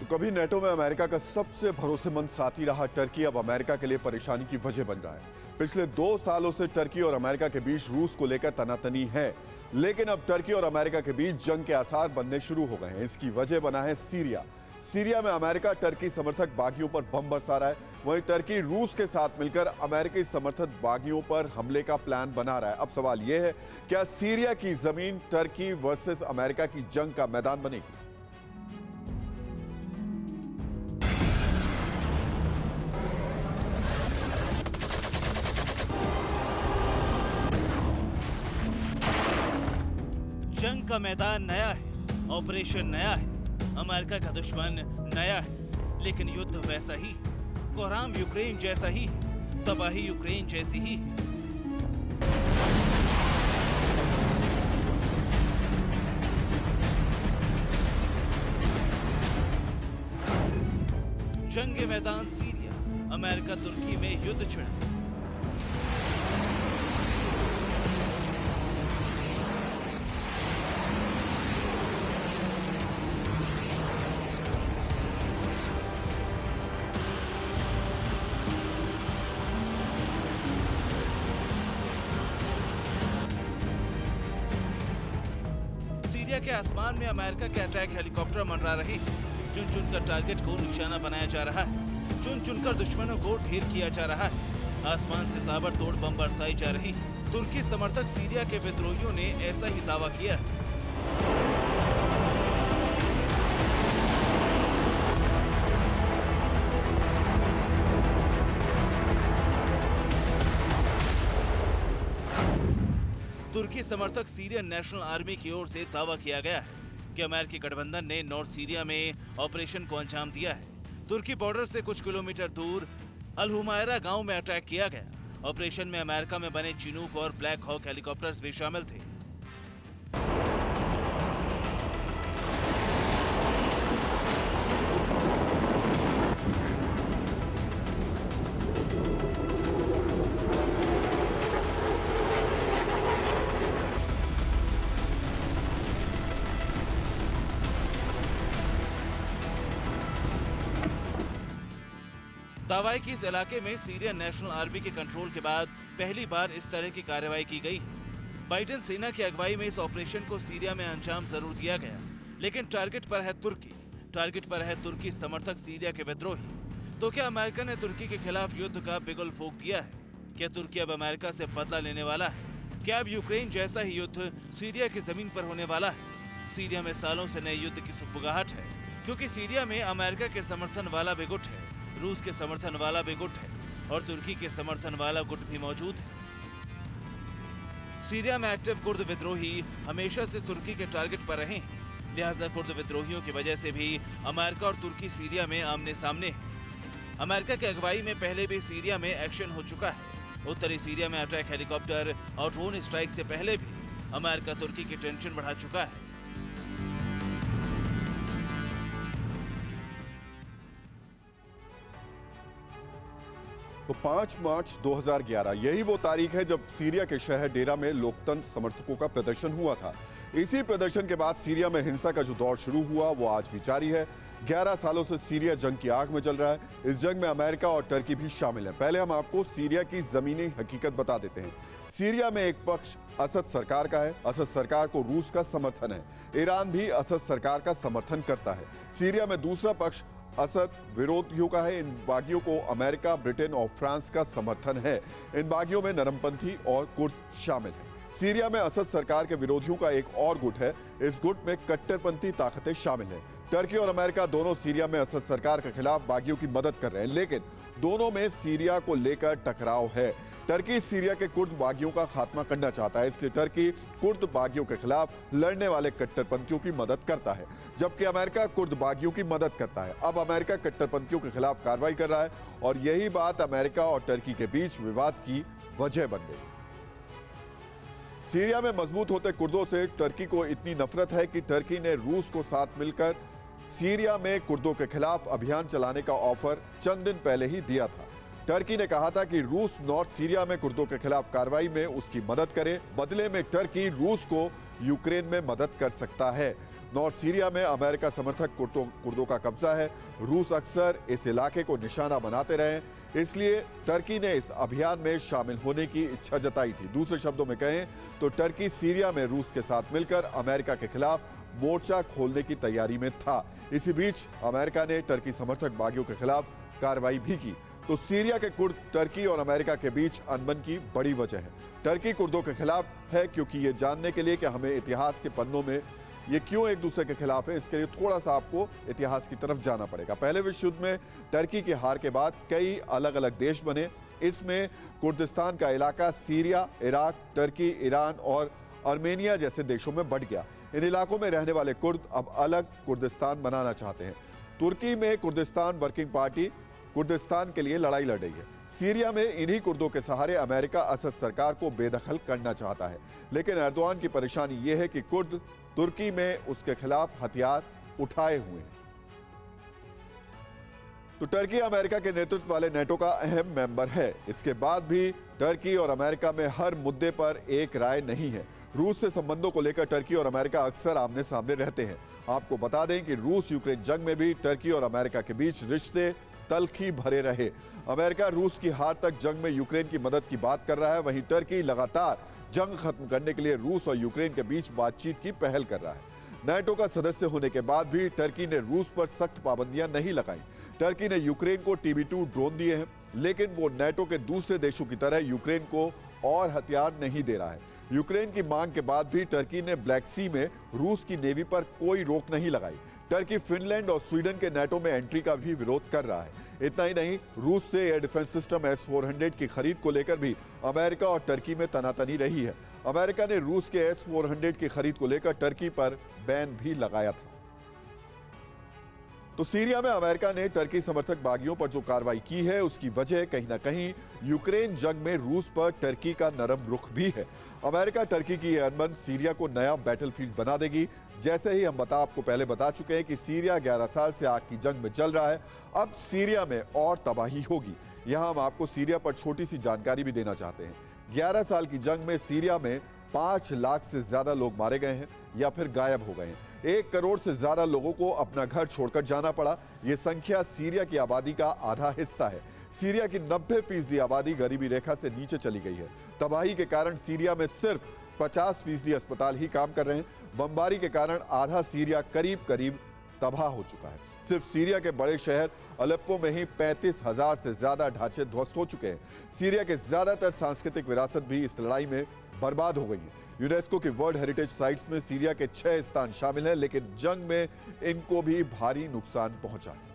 तो कभी नेटो में अमेरिका का सबसे भरोसेमंद साथी रहा टर्की अब अमेरिका के लिए परेशानी की वजह बन रहा है। पिछले 2 सालों से टर्की और अमेरिका के बीच रूस को लेकर तनातनी है, लेकिन अब टर्की और अमेरिका के बीच जंग के आसार बनने शुरू हो गए हैं। इसकी वजह बना है सीरिया। सीरिया में अमेरिका टर्की समर्थक बागियों पर बम बरसा रहा है। वहीं टर्की रूस के साथ मिलकर अमेरिकी समर्थक बागियों पर हमले का प्लान बना रहा है। अब सवाल यह है, क्या सीरिया की जमीन टर्की वर्सेस अमेरिका की जंग का मैदान बनेगी? जंग का मैदान नया है, ऑपरेशन नया है, अमेरिका का दुश्मन नया है, लेकिन युद्ध वैसा ही, कोहराम यूक्रेन जैसा ही, तबाही यूक्रेन जैसी ही। जंग मैदान सीरिया, अमेरिका तुर्की में युद्ध छिड़ा। सीरिया के आसमान में अमेरिका के अटैक हेलीकॉप्टर मंडरा रहे, चुन चुनकर टारगेट को निशाना बनाया जा रहा है, चुन चुनकर दुश्मनों को ढेर किया जा रहा है। आसमान से ताबड़तोड़ बम बरसाई जा रही। तुर्की समर्थक सीरिया के विद्रोहियों ने ऐसा ही दावा किया है। तुर्की समर्थक सीरियन नेशनल आर्मी की ओर से दावा किया गया है कि अमेरिकी गठबंधन ने नॉर्थ सीरिया में ऑपरेशन को अंजाम दिया है। तुर्की बॉर्डर से कुछ किलोमीटर दूर अल हुमायरा गांव में अटैक किया गया। ऑपरेशन में अमेरिका में बने चिनूक और ब्लैक हॉक हेलीकॉप्टर्स भी शामिल थे। दावा है कि इस इलाके में सीरियन नेशनल आर्मी के कंट्रोल के बाद पहली बार इस तरह की कार्रवाई की गई। बाइडेन सेना की अगुवाई में इस ऑपरेशन को सीरिया में अंजाम जरूर दिया गया, लेकिन टारगेट पर है तुर्की। टारगेट पर है तुर्की समर्थक सीरिया के विद्रोही। तो क्या अमेरिका ने तुर्की के खिलाफ युद्ध का बिगुल फूंक दिया है? क्या तुर्की अब अमेरिका से बदला लेने वाला है? क्या अब यूक्रेन जैसा ही युद्ध सीरिया की जमीन पर होने वाला है? सीरिया में सालों से नए युद्ध की सुगबुगाहट है, क्योंकि सीरिया में अमेरिका के समर्थन वाला भी गुट है, रूस के समर्थन वाला भी गुट है और तुर्की के समर्थन वाला गुट भी मौजूद है। सीरिया में एक्टिव कुर्द विद्रोही हमेशा से तुर्की के टारगेट पर रहे हैं, लिहाजा कुर्द विद्रोहियों की वजह से भी अमेरिका और तुर्की सीरिया में आमने सामने है। अमेरिका की अगुवाई में पहले भी सीरिया में एक्शन हो चुका है। उत्तरी सीरिया में अटैक हेलीकॉप्टर और ड्रोन स्ट्राइक से पहले भी अमेरिका तुर्की की टेंशन बढ़ा चुका है। तो 5 मार्च 2011 यही वो तारीख है जब सीरिया के शहर डेरा में लोकतंत्र समर्थकों का प्रदर्शन हुआ था। इसी प्रदर्शन के बाद सीरिया में हिंसा का जो दौर शुरू हुआ वो आज भी जारी है। 11 सालों से सीरिया जंग की आग में जल रहा है। इस जंग में अमेरिका और टर्की भी शामिल है। पहले हम आपको सीरिया की जमीनी हकीकत बता देते हैं। सीरिया में एक पक्ष असद सरकार का है। असद सरकार को रूस का समर्थन है। ईरान भी असद सरकार का समर्थन करता है। सीरिया में दूसरा पक्ष असद विरोधियों का है। इन बागियों को अमेरिका, ब्रिटेन और फ्रांस का समर्थन है। इन बागियों में नरमपंथी और कुर्द शामिल हैं। सीरिया में असद सरकार के विरोधियों का एक और गुट है। इस गुट में कट्टरपंथी ताकतें शामिल हैं। टर्की और अमेरिका दोनों सीरिया में असद सरकार के खिलाफ बागियों की मदद कर रहे हैं, लेकिन दोनों में सीरिया को लेकर टकराव है। टर्की सीरिया के कुर्द बागियों का खात्मा करना चाहता है, इसलिए टर्की कुर्द बागियों के खिलाफ लड़ने वाले कट्टरपंथियों की मदद करता है, जबकि अमेरिका कुर्द बागियों की मदद करता है। अब अमेरिका कट्टरपंथियों के खिलाफ कार्रवाई कर रहा है और यही बात अमेरिका और टर्की के बीच विवाद की वजह बन गई। सीरिया में मजबूत होते कुर्दों से टर्की को इतनी नफरत है कि टर्की ने रूस को साथ मिलकर सीरिया में कुर्दों के खिलाफ अभियान चलाने का ऑफर चंद दिन पहले ही दिया था। टर्की ने कहा था कि रूस नॉर्थ सीरिया में कुर्दों के खिलाफ कार्रवाई में उसकी मदद करे। बदले में टर्की रूस को यूक्रेन में मदद कर सकता है। नॉर्थ सीरिया में अमेरिका समर्थक कुर्दों का कब्जा है। रूस अक्सर इस इलाके को निशाना बनाते रहे, इसलिए टर्की ने इस अभियान में शामिल होने की इच्छा जताई थी। दूसरे शब्दों में कहें तो टर्की सीरिया में रूस के साथ मिलकर अमेरिका के खिलाफ मोर्चा खोलने की तैयारी में था। इसी बीच अमेरिका ने टर्की समर्थक बागियों के खिलाफ कार्रवाई भी की। तो सीरिया के कुर्द टर्की और अमेरिका के बीच अनबन की बड़ी वजह है। टर्की कुर्दों के खिलाफ है क्योंकि ये जानने के लिए कि हमें इतिहास के पन्नों में ये क्यों एक दूसरे के खिलाफ है, इसके लिए थोड़ा सा आपको इतिहास की तरफ जाना पड़ेगा। पहले विश्व युद्ध में टर्की की हार के बाद कई अलग अलग देश बने। इसमें कुर्दिस्तान का इलाका सीरिया, इराक, टर्की, ईरान और आर्मेनिया जैसे देशों में बंट गया। इन इलाकों में रहने वाले कुर्द अब अलग कुर्दिस्तान बनाना चाहते हैं। तुर्की में कुर्दिस्तान वर्किंग पार्टी कुर्दिस्तान के लिए लड़ाई लड़ रही है। सीरिया में इन्हीं कुर्दों के सहारे अमेरिका असद सरकार को बेदखल करना चाहता है। लेकिन एर्दोआन की परेशानी यह है कि कुर्द तुर्की में उसके खिलाफ हथियार उठाए हुए हैं। तो टर्की अमेरिका के नेतृत्व वाले नेटो का अहम मेंबर है। इसके बाद भी टर्की और अमेरिका में हर मुद्दे पर एक राय नहीं है। रूस से संबंधों को लेकर टर्की और अमेरिका अक्सर आमने सामने रहते हैं। आपको बता दें कि रूस यूक्रेन जंग में भी टर्की और अमेरिका के बीच रिश्ते तल्खी भरे रहे। अमेरिका रूस की हार तक जंग में यूक्रेन की मदद की बात कर रहा है, वहीं टर्की लगातार जंग खत्म करने के लिए रूस और यूक्रेन के बीच बातचीत की पहल कर रहा है। नाटो का सदस्य होने के बाद भी टर्की ने रूस पर सख्त पाबंदियां नहीं लगाई। टर्की ने यूक्रेन को TB2 ड्रोन दिए हैं, लेकिन वो नाटो के दूसरे देशों की तरह यूक्रेन को और हथियार नहीं दे रहा है। यूक्रेन की मांग के बाद भी टर्की ने ब्लैक सी में रूस की नेवी पर कोई रोक नहीं लगाई। टर्की फिनलैंड और स्वीडन के नाटो में एंट्री का भी विरोध कर रहा है। इतना ही नहीं, रूस से एयर डिफेंस सिस्टम S-400 की खरीद को लेकर भी अमेरिका और टर्की में तनातनी रही है। अमेरिका ने रूस के S-400 की खरीद को लेकर टर्की पर बैन भी लगाया था। तो सीरिया में अमेरिका ने टर्की समर्थक बागियों पर जो कार्रवाई की है, उसकी वजह कहीं ना कहीं यूक्रेन जंग में रूस पर टर्की का नरम रुख भी है। अमेरिका टर्की की यह अनबन सीरिया को नया बैटलफील्ड बना देगी। जैसे ही हम आपको पहले बता चुके हैं कि सीरिया 11 साल से आग की जंग में जल रहा है, अब सीरिया में और तबाही होगी। यहां हम आपको सीरिया पर छोटी सी जानकारी भी देना चाहते हैं। 11 साल की जंग में सीरिया में 5 लाख से ज्यादा लोग मारे गए हैं या फिर गायब हो गए हैं। 1 करोड़ से ज्यादा लोगों को अपना घर छोड़कर जाना पड़ा। यह संख्या सीरिया की आबादी का आधा हिस्सा है। सीरिया की 90% आबादी गरीबी रेखा से नीचे चली गई है। तबाही के कारण सीरिया में सिर्फ 50% अस्पताल ही काम कर रहे हैं। बमबारी के कारण आधा सीरिया करीब तबाह हो चुका है। सिर्फ सीरिया के बड़े शहर अलेप्पो में ही 35,000 से ज्यादा ढांचे ध्वस्त हो चुके हैं। सीरिया के ज्यादातर सांस्कृतिक विरासत भी इस लड़ाई में बर्बाद हो गई है। यूनेस्को की वर्ल्ड हेरिटेज साइट्स में सीरिया के 6 स्थान शामिल हैं, लेकिन जंग में इनको भी भारी नुकसान पहुंचा है।